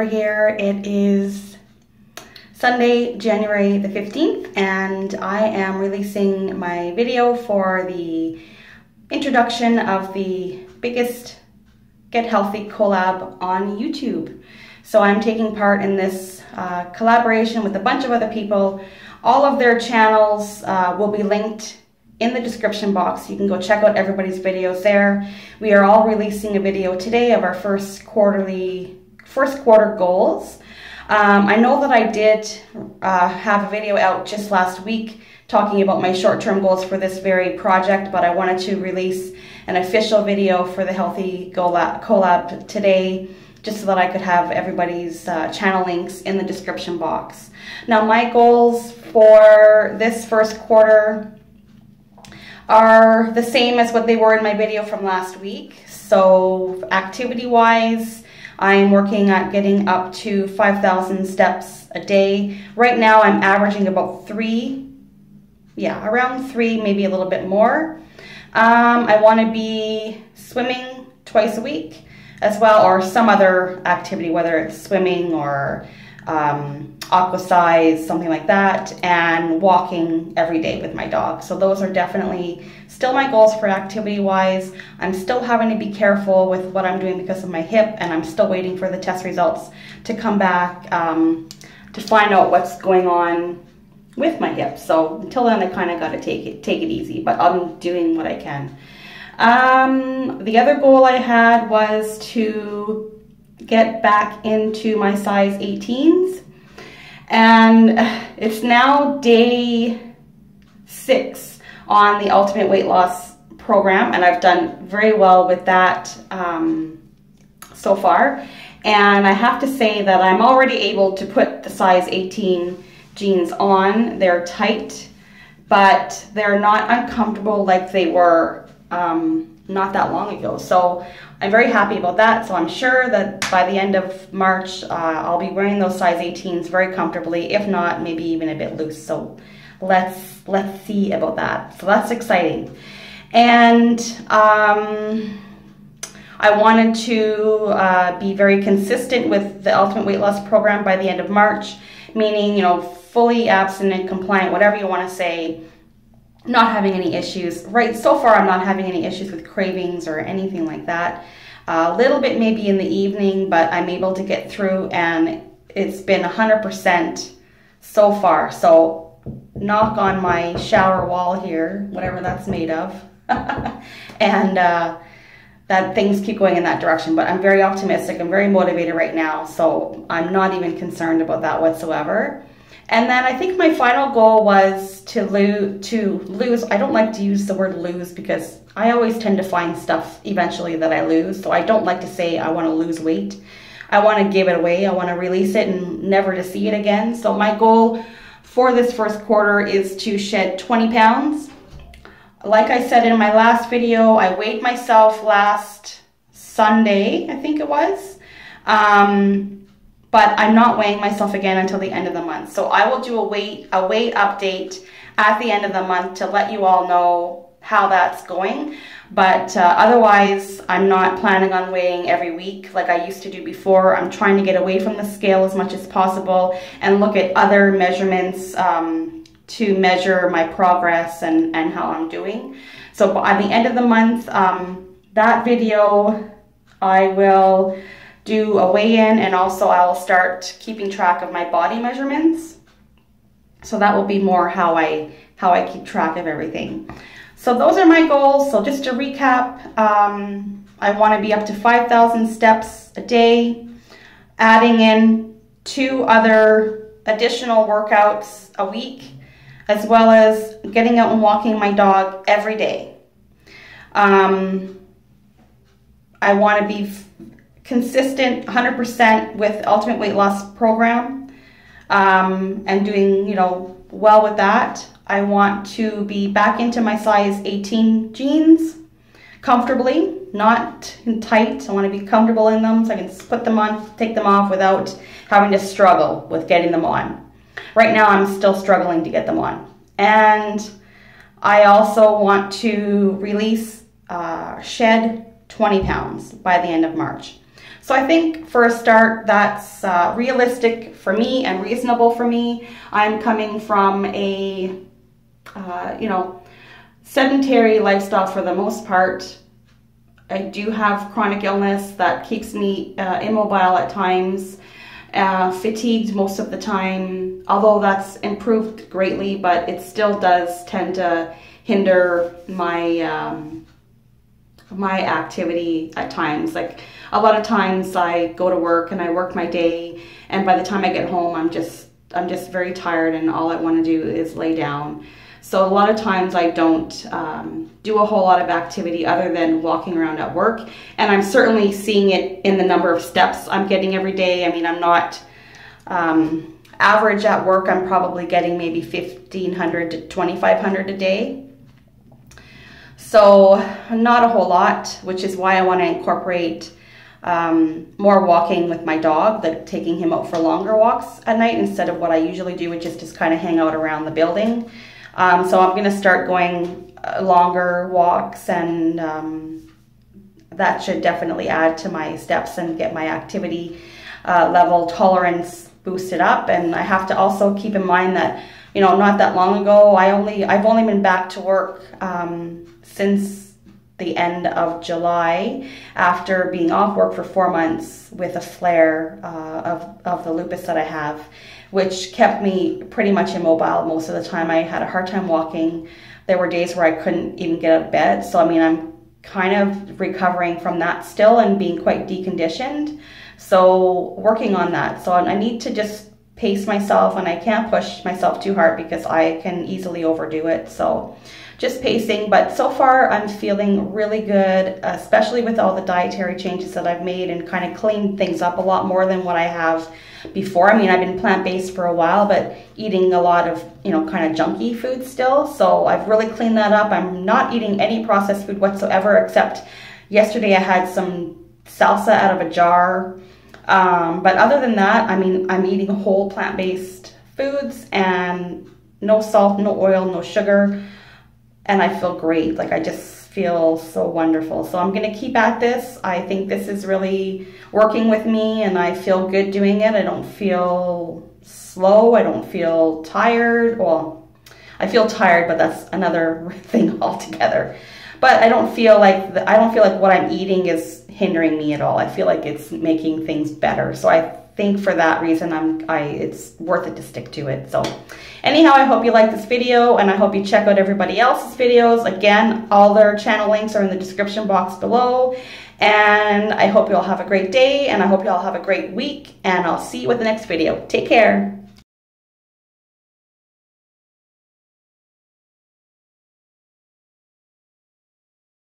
here. It is Sunday, January the 15th, and I am releasing my video for the introduction of the biggest Get Healthy collab on YouTube. So I'm taking part in this collaboration with a bunch of other people. All of their channels will be linked in the description box. You can go check out everybody's videos there. We are all releasing a video today of our first quarter goals. I know that I did have a video out just last week talking about my short-term goals for this very project, but I wanted to release an official video for the Healthy collab today, just so that I could have everybody's channel links in the description box. Now, my goals for this first quarter are the same as what they were in my video from last week. So activity-wise, I'm working at getting up to 5,000 steps a day. Right now, I'm averaging about 3, around 3, maybe a little bit more. I want to be swimming twice a week as well, or some other activity, whether it's swimming or aquasize, something like that, and walking every day with my dog. So those are definitely still my goals for activity-wise. I'm still having to be careful with what I'm doing because of my hip, and I'm still waiting for the test results to come back to find out what's going on with my hip. So until then, I kind of got to take it easy, but I'm doing what I can. The other goal I had was to get back into my size 18s, and it's now day 6 on the Ultimate Weight Loss program, and I've done very well with that so far. And I have to say that I'm already able to put the size 18 jeans on. They're tight, but they're not uncomfortable like they were not that long ago. So I'm very happy about that. So I'm sure that by the end of March, I'll be wearing those size 18s very comfortably, if not maybe even a bit loose. So let's see about that. So that's exciting. And I wanted to be very consistent with the Ultimate Weight Loss program by the end of March, meaning, you know, fully abstinent, compliant, whatever you want to say, not having any issues. Right, so far I'm not having any issues with cravings or anything like that. A little bit maybe in the evening, but I'm able to get through, and it's been 100% so far. So knock on my shower wall here, whatever that's made of, and that things keep going in that direction. But I'm very optimistic, I'm very motivated right now, so I'm not even concerned about that whatsoever. And then I think my final goal was to lose. I don't like to use the word lose because I always tend to find stuff eventually that I lose. So I don't like to say I want to lose weight. I want to give it away. I want to release it and never to see it again. So my goal for this first quarter is to shed 20 pounds. Like I said in my last video, I weighed myself last Sunday, I think it was. But I'm not weighing myself again until the end of the month. So I will do a weight update at the end of the month to let you all know how that's going. But otherwise, I'm not planning on weighing every week like I used to do before. I'm trying to get away from the scale as much as possible and look at other measurements to measure my progress and how I'm doing. So by the end of the month, that video, I will do a weigh-in, and also I will start keeping track of my body measurements. So that will be more how I keep track of everything. So those are my goals. So just to recap, I want to be up to 5,000 steps a day, adding in 2 other additional workouts a week, as well as getting out and walking my dog every day. I want to be consistent 100% with Ultimate Weight Loss program, and doing, you know, well with that. I want to be back into my size 18 jeans comfortably, not tight. I want to be comfortable in them so I can put them on, take them off without having to struggle with getting them on. Right now I'm still struggling to get them on. And I also want to release, shed 20 pounds by the end of March. So I think for a start, that's realistic for me and reasonable for me. I'm coming from a, you know, sedentary lifestyle for the most part. I do have chronic illness that keeps me immobile at times, fatigued most of the time, although that's improved greatly, but it still does tend to hinder my my activity at times. Like a lot of times I go to work and I work my day, and by the time I get home I'm just very tired and all I want to do is lay down. So a lot of times I don't do a whole lot of activity other than walking around at work, and I'm certainly seeing it in the number of steps I'm getting every day. I mean, I'm not average at work. I'm probably getting maybe 1,500 to 2,500 a day. So not a whole lot, which is why I want to incorporate more walking with my dog, like taking him out for longer walks at night instead of what I usually do, which is just kind of hang out around the building. So I'm going to start going longer walks, and that should definitely add to my steps and get my activity level tolerance boosted up. And I have to also keep in mind that, you know, not that long ago, I've only been back to work since the end of July, after being off work for 4 months with a flare of the lupus that I have, which kept me pretty much immobile most of the time. I had a hard time walking. There were days where I couldn't even get out of bed. So I mean, I'm kind of recovering from that still and being quite deconditioned. So working on that. So I need to just pace myself, and I can't push myself too hard because I can easily overdo it. So just pacing, but so far I'm feeling really good, especially with all the dietary changes that I've made and kind of cleaned things up a lot more than what I have before. I mean, I've been plant-based for a while, but eating a lot of, you know, kind of junky food still. So I've really cleaned that up. I'm not eating any processed food whatsoever, except yesterday I had some salsa out of a jar. But other than that, I mean, I'm eating whole plant-based foods and no salt, no oil, no sugar. And I feel great. Like, I just feel so wonderful. So I'm going to keep at this. I think this is really working with me, and I feel good doing it. I don't feel slow. I don't feel tired. Well, I feel tired, but that's another thing altogether. But I don't feel like what I'm eating is hindering me at all. I feel like it's making things better. So I think for that reason, it's worth it to stick to it. So anyhow, I hope you like this video, and I hope you check out everybody else's videos. Again, all their channel links are in the description box below. And I hope you all have a great day, and I hope you all have a great week, and I'll see you with the next video. Take care.